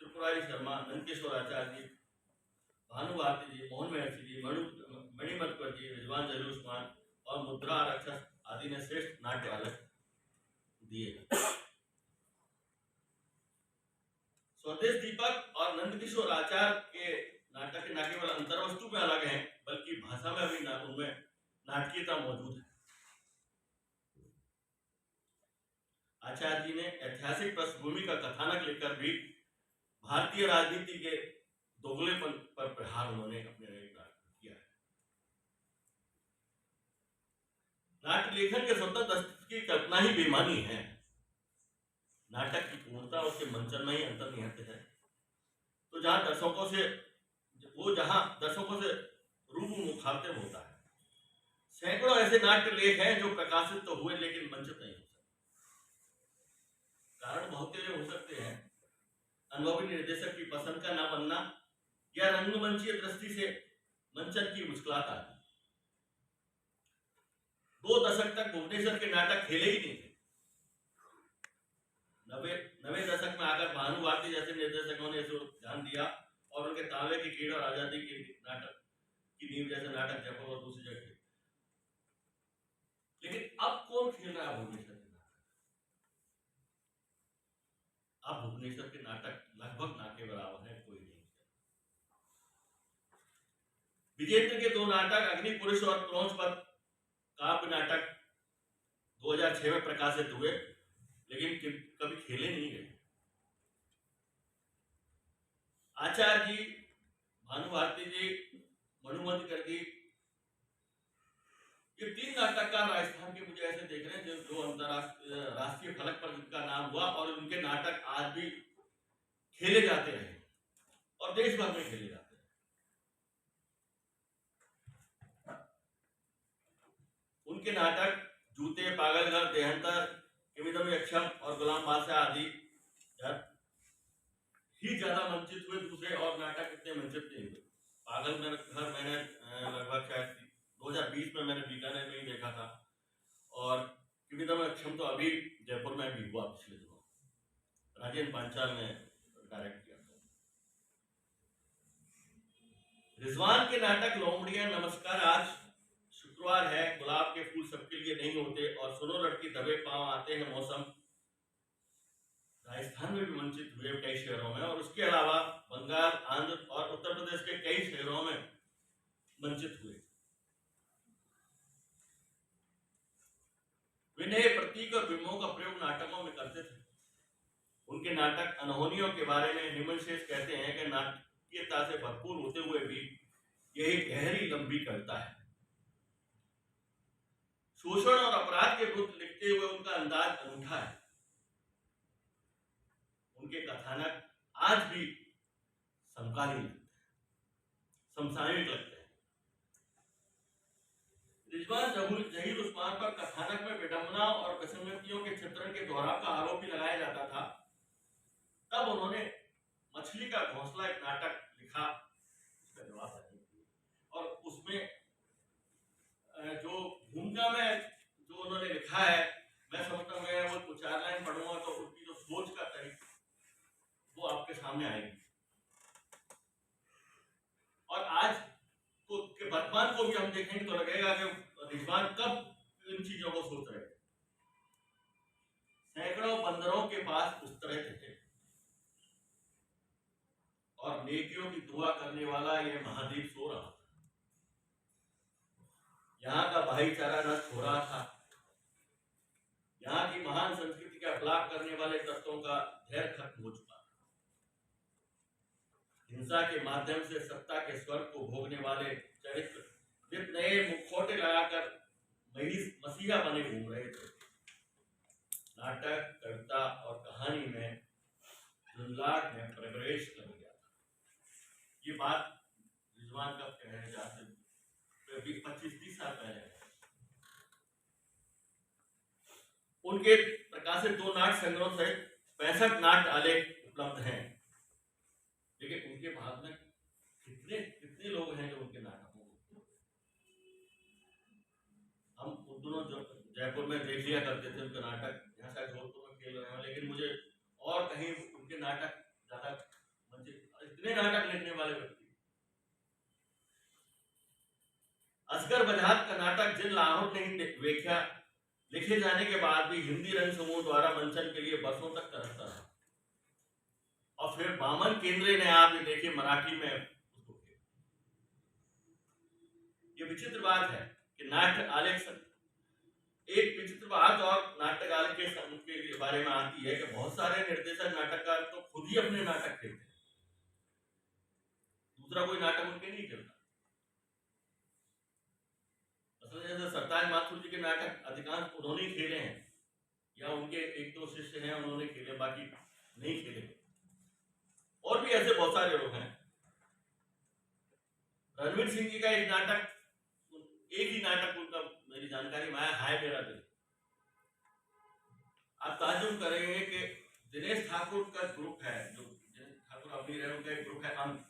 त्रिपुरारी शर्मा, नंदकिशोर आचार्य जी, भानु भारती जी, मोहन महर्षि जी, मणिमतकर जी, रिजवान जहीर उस्मान और मुद्रा आरक्षक आदि ने श्रेष्ठ नाट्य आलेख दिए। स्वदेश दीपक और नंदकिशोर आचार्य के नाटक के न केवल अंतर वस्तु में अलग हैं, बल्कि भाषा में भी उनमें नाटकीयता मौजूद है। आचार्य जी ने ऐतिहासिक पृष्ठभूमि का कथानक लिखकर भी भारतीय राजनीति के दोगलेपन पर प्रहार उन्होंने अपने किया है। नाट्य लेखन के स्वतंत्र अस्तित्व की कल्पना ही बेईमानी है। नाटक की पूर्णता उसके मंचन में ही अंतर्निहित है। तो जहां दर्शकों से रूप मुखातिब होता है। सैकड़ों ऐसे नाट्य लेख हैं जो प्रकाशित तो हुए लेकिन मंचित नहीं हो सकते। कारण बहुत तेरे हो सकते हैं। अनुभवी निर्देशक की पसंद का ना बनना या रंगमंचीय दृष्टि से मंचन की मुश्किलात आती। 2 दशक तक भुवनेश्वर के नाटक खेले ही नहीं थे। 90 दशक में आकर भानु भारती जैसे निर्देशकों ने इसको ध्यान दिया और उनके तावे की कीड़ और आजादी की नाटक की नींव जैसे नाटक जयपुर और दूसरी जगह। लेकिन अब कौन खेल रहा है भुवनेश्वर के नाटक? अब भुवनेश्वर के नाटक लगभग ना के बराबर है, कोई नहीं। विजेंद्र के 2 नाटक अग्नि पुरुष और क्रौंच पर काव्य नाटक 2006 में प्रकाशित हुए, लेकिन कभी खेले नहीं गए। आचार्य जी, भानु भारती जी, मणिमतकर जी, ये 3 नाटककार राजस्थान के मुझे ऐसे देख रहे हैं जो अंतरराष्ट्रीय राष्ट्रीय फलक पर जिनका नाम हुआ और उनके नाटक आज भी खेले जाते रहे और देश भर में खेले जाते हैं। उनके नाटक जूते, पागलघर, देहांतर, किमिदम यक्षम और गुलाम बादशाह आदि ही ज्यादा मंचित हुए। दूसरे और नाटक इतने मंचित नहीं हुए। पागलघर मैंने लगभग शायद 2020 में मैंने बीकानेर में ही देखा था और किमिदम यक्षम तो अभी जयपुर में भी हुआ पिछले दिनों, राजेंद्र पांचाल ने डायरेक्ट किया था। रिजवान के नाटक लोमड़िया, नमस्कार, आज शुक्रवार है, गुलाब के फूल सबके लिए नहीं होते और सुनो लड़की दबे पांव आते हैं मौसम, राजस्थान में भी मंचित हुए कई शहरों में और उसके अलावा बंगाल, आंध्र और उत्तर प्रदेश के कई शहरों में मंचित हुए। वे नए प्रतीक और बिंबों का प्रयोग नाटकों में करते थे। उनके नाटक अनहोनियों के बारे में निमन शेष कहते हैं कि नाटकीयता से भरपूर होते हुए भी यही गहरी लंबी कविता है। शोषण और अपराध के विरुद्ध लिखते हुए उनका अंदाज अनूठा है। उनके कथानक आज भी समकालीन लगते हैं, समसामयिक लगते हैं। रिजवान जहीर उस्मान पर कथानक में विडंबना और विसंगतियों के चित्रण के दोहराव का आरोप भी लगाया जाता था। तब उन्होंने मछली का घोंसला एक नाटक लिखा, उसका जवाब और उसमें जो भूमिका में जो उन्होंने लिखा है, मैं समझता हूँ वो 4 लाइन पढ़ूंगा तो उनकी जो सोच का तरीका वो आपके सामने आएगी। और आज को के वर्तमान को भी हम देखेंगे तो लगेगा कि रिजवान कब इन चीजों को सोच रहे थे। सैकड़ों बंदरों के पास उस तरह थे और नेकियों की दुआ करने वाला ये महाद्वीप सो रहा था। यहाँ का भाईचारा नष्ट हो रहा था। यहाँ की महान संस्कृति का ब्लॉक करने वाले तत्वों का धैर्य खत्म हो चुका था। हिंसा के माध्यम से सत्ता के स्वर्ग को भोगने वाले चरित्र नित नए मुखौटे लगाकर मसीहा बने घूम रहे थे। नाटक, कविता और कहानी में झुंझलाहट में प्रवेश कर गया था। ये बात रिजवान कब कह रहे हैं? 25-30 साल पहले। उनके प्रकाशित 2 नाट्य संग्रह सहित 65 नाट्य आलेख उपलब्ध हैं। लेकिन उनके बाद में कितने लोग हैं जो उनके नाटकों को दोनों जो जयपुर में देख लिया करते थे उनके नाटक, यहाँ शायद जोधपुर में खेल रहे हैं, लेकिन मुझे और कहीं उनके नाटक ज्यादा इतने नाटक लिखने वाले व्यक्ति। असगर बजाज का नाटक जिन लाहौर नहीं देखा लिखे जाने के बाद भी हिंदी रंग समूह द्वारा मंचन के लिए बरसों तक तरसता रहा, और फिर बामन केंद्रे ने आप ये देखिए मराठी में उसको किया। ये विचित्र बात है कि नाट्य आलेख एक विचित्र बात और नाटक आलेख के बारे में आती है कि बहुत सारे निर्देशक नाटककार तो खुद ही अपने नाटक खेलते हैं, दूसरा कोई नाटक उनके नहीं खेलता। असल जैसे सरताज माथुर जी के नाटक अधिकांश उन्होंने ही खेले हैं, या उनके एक दो शिष्य हैं उन्होंने खेले, बाकी नहीं खेले। और भी ऐसे बहुत सारे लोग हैं। रणवीर सिंह जी का एक ही नाटक उनका मेरी जानकारी में आया, हाय मेरा दिल। आप ताज्जुब करेंगे कि दिनेश ठाकुर का ग्रुप है, जो दिनेश ठाकुर अपनी रेणु का एक ग्रुप है अंक,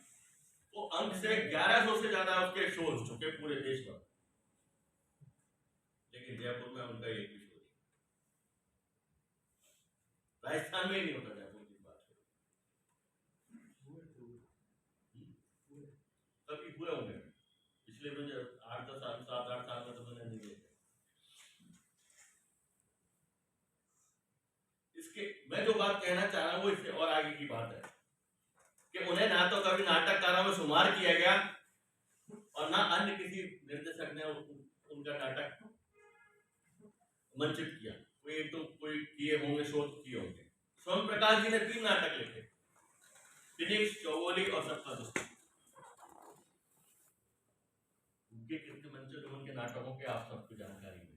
वो अंक से 1100 से ज्यादा उसके शो हो चुके पूरे देश में, लेकिन जयपुर में उनका एक भी शो नहीं। राजस्थान में ही नहीं होता जयपुर की बात, कभी हुए होंगे पिछले मुझे 8-10 साल 7-8 साल में तो मैंने नहीं देखे। इसके मैं जो बात कहना चाह रहा हूं वो इससे और आगे की बात है कि उन्हें ना तो कभी नाटककारों में शुमार किया गया और ना अन्य किसी निर्देशक ने उनका नाटक मंचित किया। कोई किए होंगे, शोध किए होंगे। स्वयं प्रकाश जी ने 3 नाटक लिखे, फिनिक्स, चौबोली और सबका दोस्त। उनके कितने मंचन उनके नाटकों के आप सबको जानकारी है।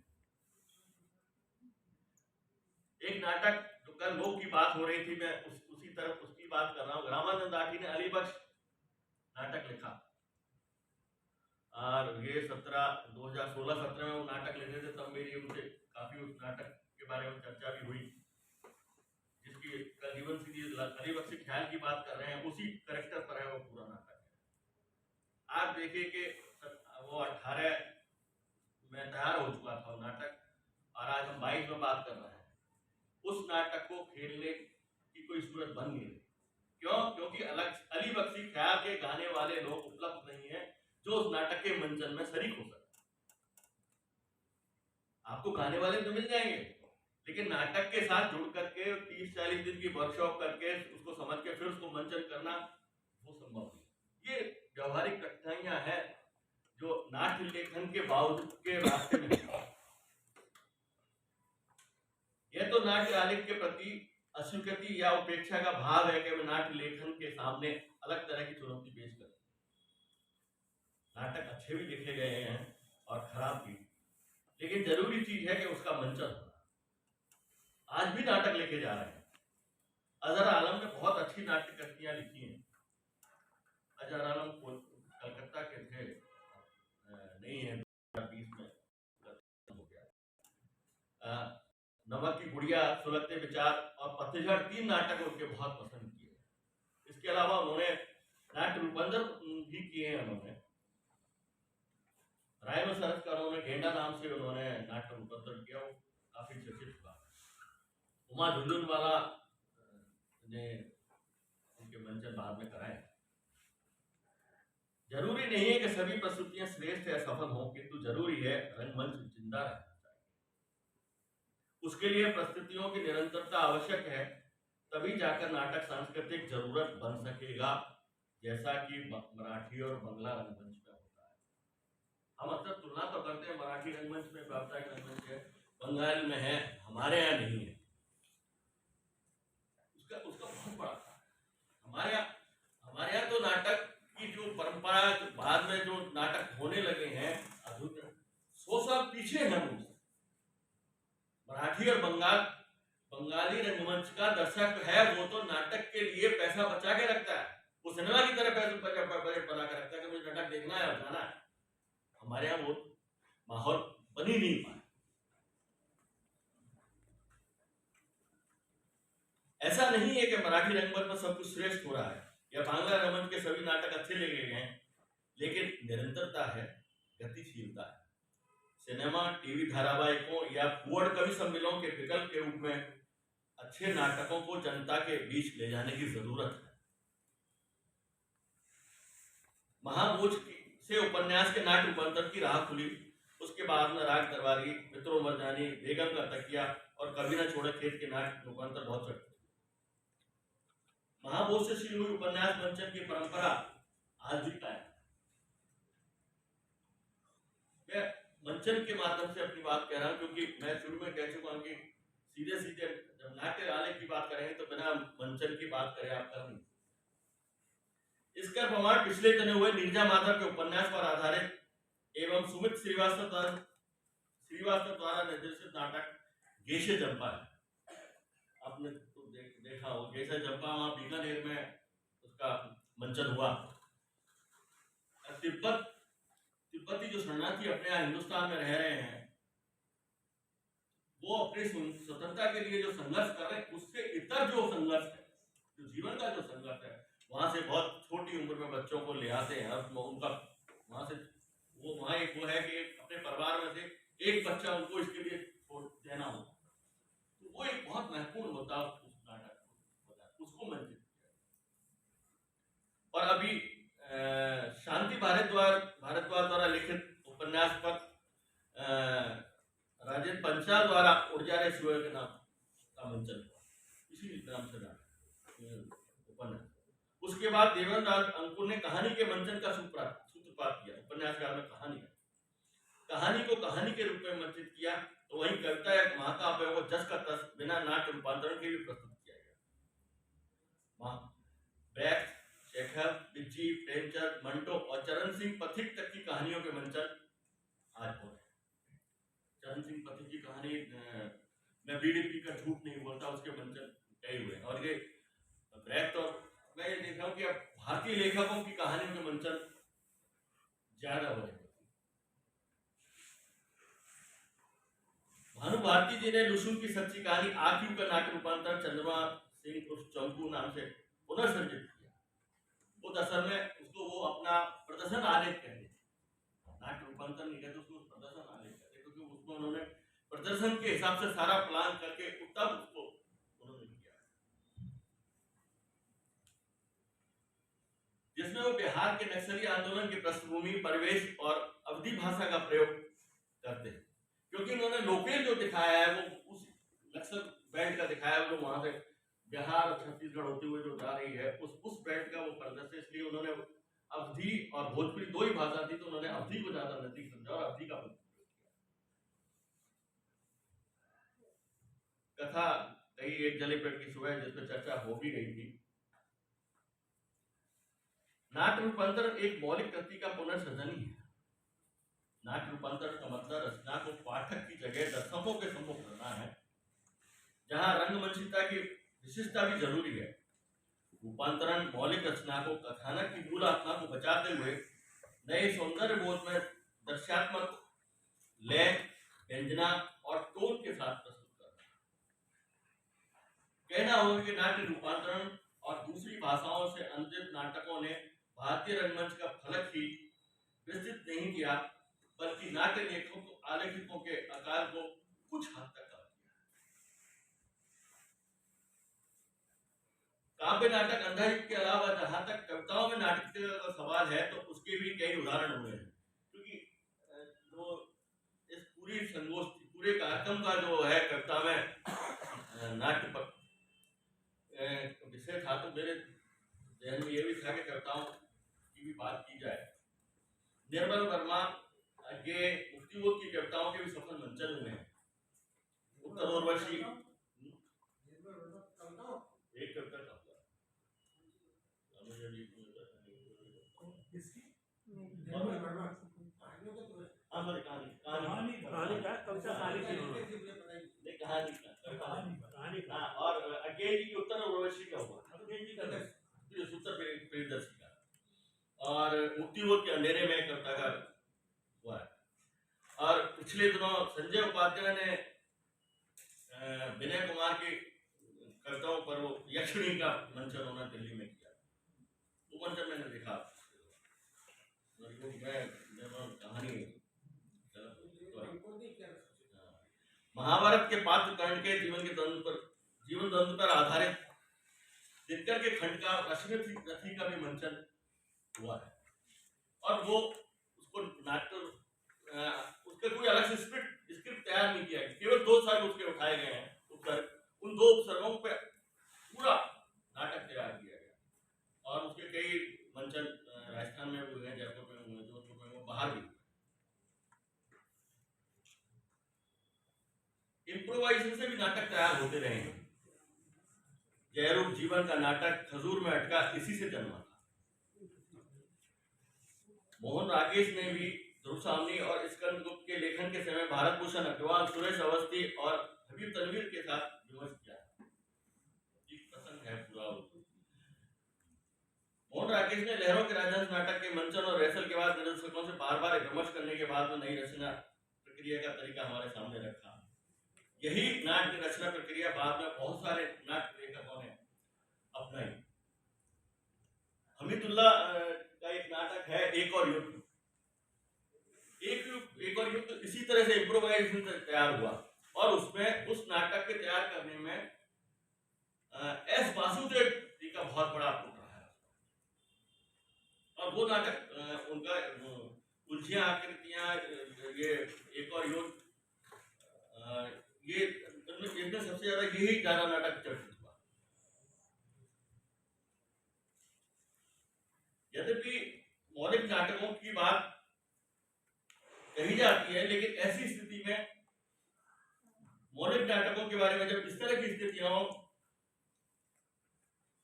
एक नाटक जो कल लोक की बात हो रही थी, मैं उसी तरफ उसकी बात कर रहा हूँ। रामानंद राठी ने अलीबख्श नाटक लिखा, और ये 2016-17 में वो नाटक लिखे थे, तब मेरी उनसे काफी उस नाटक के बारे में चर्चा भी हुई, जिसकी कल जीवन सीरीज अलीबख्श के ख्याल की बात कर रहे हैं, उसी कैरेक्टर पर है वो पूरा नाटक है। आप देखिए कि वो 18 में तैयार हो चुका था वो नाटक, और आज हम 22 में बात कर रहे हैं। उस नाटक को खेलने की कोई सूरत बन नहीं रही। क्यों? क्योंकि अलीबख्शी ख्याल के गाने वाले लोग उपलब्ध नहीं है जो उस नाटक के मंचन में शरीक हो सकते। आपको गाने वाले तो मिल जाएंगे, लेकिन नाटक के साथ जुड़ करके 30-40 दिन की वर्कशॉप करके उसको समझ के फिर उसको मंचन करना वो संभव नहीं। ये व्यवहारिक कठिनाइयां हैं जो नाट्य लेखन के बावजूद के रास्ते में। यह तो नाट्य आलेख के प्रति अस्वीकृति या उपेक्षा का भाव है कि मैं नाट्य लेखन के सामने अलग तरह की चुनौती पेश कर। नाटक अच्छे भी लिखे गए हैं और खराब भी, लेकिन जरूरी चीज है कि उसका मंचन होना। आज भी नाटक लिखे जा रहे हैं। अजहर आलम ने बहुत अच्छी नाट्य कृतियां लिखी हैं। अजहर आलम कलकत्ता के थे, नहीं है, 2020 में हो गया। नमक की गुड़िया, सुलगते विचार और पतझड़ 3 नाटक उनके बहुत पसंद किए। इसके अलावा उन्होंने नाट्य रूपांतर भी किए हैं। उन्होंने राय में सरस का उन्होंने गेंडा नाम से उन्होंने नाट्य रूपांतर किया, वो काफी चर्चित हुआ। उमा झुंझुनवाला ने उनके मंचन बाद में कराए। जरूरी नहीं है कि सभी प्रस्तुतियां श्रेष्ठ या सफल हों, किंतु जरूरी है रंगमंच जिंदा रहना चाहिए। उसके लिए प्रस्तुतियों की निरंतरता आवश्यक है, तभी जाकर नाटक सांस्कृतिक जरूरत बन सकेगा, जैसा कि मराठी और बांग्ला रंगमंच में होता है। हम अक्सर तुलना तो करते हैं, मराठी रंगमंच में व्यावसायिक रंगमंच है, बंगाल में है, हमारे यहाँ नहीं है। उसका बहुत बड़ा हमारे यहाँ तो नाटक की जो परंपरा बाद में जो नाटक होने लगे हैं 100 साल पीछे हैं मुझसे। मराठी और बंगाली रंगमंच का दर्शक है, वो तो नाटक के लिए पैसा बचा के रखता है, वो सिनेमा की तरह बजट बना के रखता है कि मुझे नाटक देखना है और जाना है। हमारे यहाँ वो माहौल बन ही नहीं पाया। ऐसा नहीं है कि मराठी रंगमंच में सब कुछ श्रेष्ठ हो रहा है या बांग्ला रंगमंच के सभी नाटक अच्छे लगे गए हैं, लेकिन निरंतरता है, गतिशीलता है। सिनेमा, टीवी धारावाहिकों या फुअड़ कवि सम्मेलनों के विकल्प के रूप में अच्छे नाटकों को जनता के बीच ले जाने की जरूरत है। महाभोज से उपन्यास के नाट्य रूपांतर की राह खुली। उसके बाद में राग दरबारी, मित्रों मरजानी, बेगम का तकिया और कभी न छोड़े खेत के नाट्य रूपांतर बहुत चढ़ते। महाभोज से शुरू हुई उपन्यास मंचन की परंपरा आज भी कायम है। मैं मंचन के माध्यम से अपनी बात कह रहा हूं, क्योंकि मैं शुरू में कह चुका हूं कि सीधे सीधे जब नाट्य आले की बात करेंगे तो बिना मंचन की बात करें आप कर नहीं। इसका प्रमाण पिछले दिनों हुए नीरजा माधव के उपन्यास पर आधारित एवं सुमित श्रीवास्तव द्वारा निर्देशित नाटक गेशे चंपा है। आपने तो देखा हो गेशे चंपा, वहां बीकानेर में उसका मंचन हुआ। तिब्बती जो शरणार्थी अपने यहाँ हिंदुस्तान में रह रहे हैं, वो अपनी स्वतंत्रता के लिए जो संघर्ष कर रहे हैं, उससे इतर जो संघर्ष है, जो जीवन का जो संघर्ष है, वहां से बहुत छोटी उम्र में बच्चों को ले आते हैं और उनका वहां से वहां एक वो है कि अपने परिवार में से एक बच्चा उनको इसके लिए छोड़ देना हो, तो वो एक बहुत महत्वपूर्ण होता है उस नाटक को, उसको मंचित किया। और अभी शांति भारद्वाज द्वारा लिखित उपन्यास पर राजेंद्र पंचाल द्वारा उड़जा रे सूर्य के नाम का मंचन हुआ, इसी नाम से उपन्यास। उसके बाद देवेंद्र नाथ अंकुर ने कहानी के मंचन का सूत्रपात किया। उपन्यासकार में कहानी को कहानी के रूप में मंचित किया, तो वहीं कविता या महाकाव्य को जस का तस बिना नाट्य रूपांतरण के भी प्रस्तुत किया गया। ब्रैक्ट, शेखर, बिज्जी, प्रेमचंद, मंटो और चरण सिंह पथिक तक की कहानियों के मंचन आज हो रहे हैं। चरण सिंह पथिक की कहानी मैं बीडीपी का झूठ नहीं बोलता, उसके मंचन कई हुए। और ये ब्रैक्ट और मैं ये देख रहा हूँ कि अब भारतीय लेखकों की कहानियों के मंचन ज्यादा हो रहे हैं। भानु भारती जी ने लुसुन की सच्ची कहानी आक्यू का नाट्य रूपांतरण चंद्रमा सिंह उर्फ चंपू नाम से पुनर्सर्जित किया। वो दरअसल में उसको वो अपना प्रदर्शन आलेख कहते, नाट्य रूपांतरण नहीं कहते उसको, प्रदर्शन आलेख कहते, क्योंकि उसमें उन्होंने प्रदर्शन के हिसाब से सारा प्लान करके तब उसको उन्होंने किया, जिसमें वो बिहार के नक्सली आंदोलन की पृष्ठभूमि, परिवेश और अवधी भाषा का प्रयोग करते हैं। क्योंकि उन्होंने लोकल जो दिखाया है वो उस नक्सल बेल्ट का दिखाया है, जो वहां से बिहार और छत्तीसगढ़ होते हुए जो जा रही है, उस बेल्ट का वो प्रदर्शन, इसलिए उन्होंने अवधी और भोजपुरी दो ही भाषा थी, तो उन्होंने अवधी को ज्यादा नजदीक समझा और अवधी का प्रयोग किया। कथा कई एक जले पेड़ की सुबह, जिसपे चर्चा हो भी रही थी। नाट्य रूपांतरण एक मौलिक कृति का पुनर्सृजन ही है। नाट्य रूपांतरण का मतलब रचना को पाठक की जगह दर्शकों के सम्मुख करना है, जहां रंगमंचिता की विशिष्टता भी जरूरी है। रूपांतरण मौलिक रचना को कथानक की मूल आत्मा को बचाते हुए नए सौंदर्य बोध में दर्शात्मक लय, व्यंजना और टोन के साथ प्रस्तुत करना। कहना होगा कि नाट्य रूपांतरण और दूसरी भाषाओं से अनुदित नाटकों ने भारतीय रंगमंच का फलक ही विस्तृत नहीं किया, बल्कि नाट्य लेखकों आलेखकों के आकार को कुछ हद तक कम किया। काव्य नाटक अंधायुग के अलावा जहां तक कविताओं में नाटकीयता का सवाल है, तो उसके भी कई उदाहरण हुए हैं। क्योंकि जो इस पूरी संगोष्ठी, पूरे कार्यक्रम का जो है कविता में नाट्य पर विषय था, तो मेरे ध्यान में ये भी था कि कविताओं की भी बात की जाए। निर्मल वर्मा के मुक्तिबोध की कविताओं के भी सफल मंचन हुए हैं। उत्तर उर्वशी एक कविता का और अज्ञेय जी की उत्तर उर्वशी का हुआ, उत्तर प्रियदर्शी का, और मुक्तिबोध के अंधेरे में कविता का हुआ है। और पिछले दिनों संजय उपाध्याय ने विनय कुमार की कविताओं पर वो यक्षिणी का मंचन उन्होंने दिल्ली में किया, वो मंचन मैंने देखा। मैं कहानी महाभारत के पात्र कर्ण के जीवन द्वंद्व पर आधारित दिनकर के खंड का रथी का भी मंचन हुआ है। और वो उसको नाटक उसका कोई अलग से स्क्रिप्ट तैयार नहीं किया है, केवल 2 सर्ग उसके उठाए गए हैं उपसर्ग। उन 2 उपसर्गों पे पूरा नाटक तैयार किया गया और उसके कई मंचन राजस्थान में भी हुए हैं, जयपुर में हुए, जोधपुर में हुए, बाहर भी। इम्प्रोवाइजेशन से भी नाटक तैयार होते रहे हैं। जयरूप जीवन का नाटक खजूर में अटका इसी से जन्मा था। मोहन राकेश ने भी ध्रुव सावनी और स्कंदगुप्त के लेखन के समय भारत भूषण अग्रवाल, सुरेश अवस्थी और हबीब तनवीर के साथ विमर्श किया। प्रसंग है पूरा। मोहन राकेश ने लहरों के राजहंस नाटक के मंचन और रेसल के बाद निर्देशकों से बार बार विमर्श करने के बाद नई रचना प्रक्रिया का तरीका हमारे सामने रखा। यही नाट्य रचना प्रक्रिया बाद में बहुत सारे नाट्य लेखकों ने अपनाई। हमीदुल्लाह का एक नाटक है एक और युद्ध। एक और युद्ध इसी तरह से इम्प्रोवाइजेशन से तैयार हुआ और उसमें उस नाटक के तैयार करने में एस वासुदेव जी का बहुत बड़ा पुत्र है। और वो नाटक उनका उलझियां आकृतियां, ये एक और युद्ध, ये इसमें सबसे ज्यादा यही ज्यादा नाटक चर्चित हुआ। यद्यपि मौलिक नाटकों की बात कही जाती है, लेकिन ऐसी स्थिति में मौलिक नाटकों के बारे में जब इस तरह की स्थितियां हो,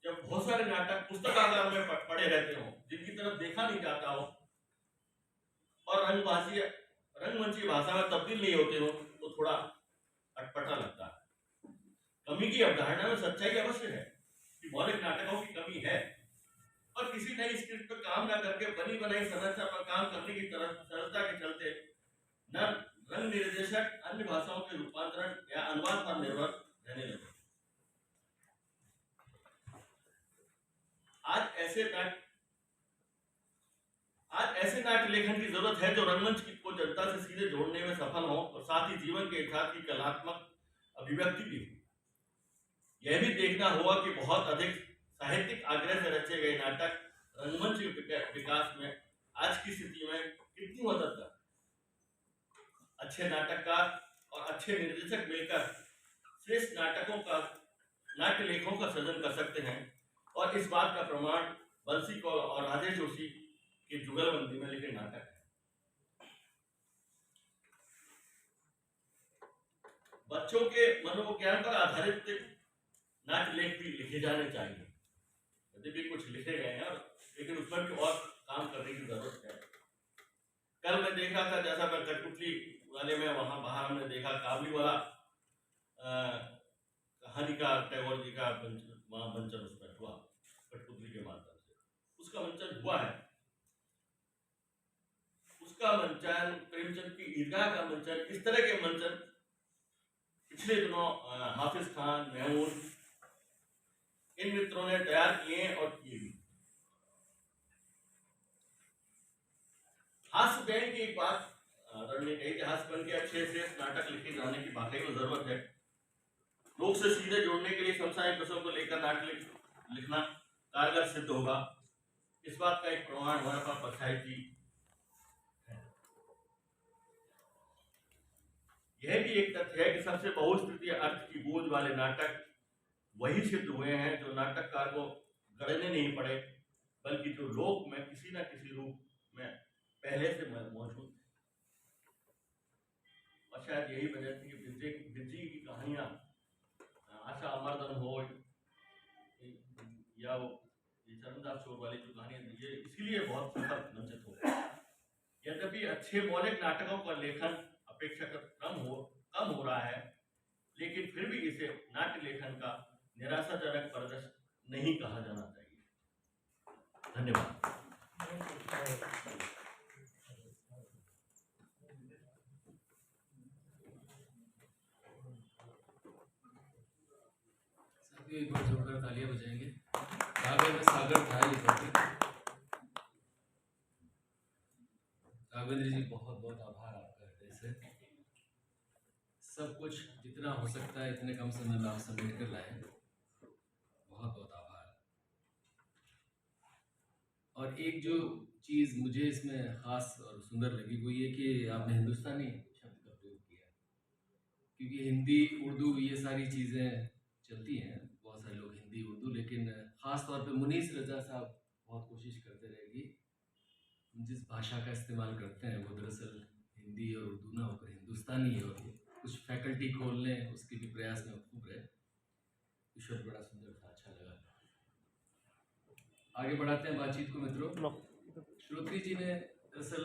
जब बहुत सारे नाटक पुस्तकागार में पड़े रहते हो, जिनकी तरफ देखा नहीं जाता हो और रंगमंची भाषा में तब्दील नहीं होते हो, तो थोड़ा अटपटा लगता है। कमी की अवधारणा में सच्चाई अवश्य है कि मौलिक नाटकों की कमी है और किसी नई स्क्रिप्ट पर काम न करके बनी बनाई संरचना पर काम करने की तरफ सरलता के चलते न रंग निर्देशक अन्य भाषाओं के रूपांतरण या अनुवाद पर निर्भर रहने लगे। आज ऐसे नाट्य लेखन की जरूरत है जो रंगमंच को जनता से सीधे जोड़ने में सफल हो और साथ ही जीवन के यथार्थ की कलात्मक अभिव्यक्ति भी हो। यह भी देखना होगा कि बहुत अधिक साहित्यिक आग्रह से रचे गए नाटक रंगमंच के विकास में आज की स्थिति में कितनी मदद कर। अच्छे नाटककार और अच्छे निर्देशक मिलकर श्रेष्ठ नाट्य लेखों का सृजन कर सकते हैं और इस बात का प्रमाण बंसी कौल और राजेश जोशी के जुगलबंदी में लिखे नाटक है। बच्चों के मनोविज्ञान पर आधारित नाट्य लेख भी लिखे जाने चाहिए। यदि कुछ लिखे गए हैं लेकिन उस पर भी और काम करने की जरूरत है। कल मैं देख रहा था, जैसा मैं कठपुतली वाले में वहां बाहर हमने देखा काबली वाला कहानीकार टैगोर जी का वहां मंचन उस पर हुआ कठपुतली के माध्यम से, उसका मंचन हुआ है। उसका मंचन, प्रेमचंद की ईदगाह का मंचन, इस तरह के मंचन पिछले दिनों हाफिज खान, महमूद, इन मित्रों ने तैयार किए और किए भी। हास्य बयान की एक बात ने कही कि हास्य बन के अच्छे से नाटक लिखे जाने की वाकई में जरूरत है। लोग से सीधे जोड़ने के लिए समसामयिक विषयों को लेकर नाटक लिखना कारगर सिद्ध होगा। इस बात का एक प्रमाण हमारे पास परछाई की है। यह भी एक तथ्य है कि सबसे बहुस्तृतीय अर्थ की गूंज वाले नाटक वही सिद्ध हुए हैं जो नाटककार को गढ़ने नहीं पड़े, बल्कि जो लोक में किसी न किसी रूप में पहले से मौजूद। और शायद यही वजह थी कि बिज्जी की कहानियां आशा अमरदन हो या वो चरणदास चोर वाली जो कहानियां थी, ये इसीलिए बहुत सफल मंचित हो। यद्यपि अच्छे मौलिक नाटकों का लेखन अपेक्षाकृत कम हो रहा है, लेकिन फिर भी इसे नाट्य लेखन का निराशाजनक प्रदर्शन नहीं कहा जाना चाहिए। धन्यवाद। एक बार जोरदार तालियां बजाएंगे। सागर में सागर था ये टॉपिक। राघवेंद्र जी, बहुत बहुत आभार आपका हृदय से। सबको कुछ जितना हो सकता है इतने कम समय में आप समेट कर लाए, बहुत बहुत आभार। और एक जो चीज़ मुझे इसमें ख़ास और सुंदर लगी वो ये कि आपने हिंदुस्तानी शब्द का प्रयोग किया, क्योंकि हिंदी उर्दू ये सारी चीज़ें चलती हैं, बहुत सारे लोग हिंदी उर्दू, लेकिन ख़ास तौर पे मुनीस रज़ा साहब बहुत कोशिश करते रहे कि जिस भाषा का इस्तेमाल करते हैं वो दरअसल हिंदी और उर्दू ना होकर हिंदुस्तानी है, और कुछ फैकल्टी खोल लें उसके भी प्रयास में खूब रहे। ईश्वर बड़ा सुंदर था, अच्छा लगा। आगे बढ़ाते हैं बातचीत को मित्रों। श्रोत्री जी ने दरअसल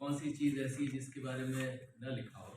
कौन सी चीज़ ऐसी जिसके बारे में न लिखा हो,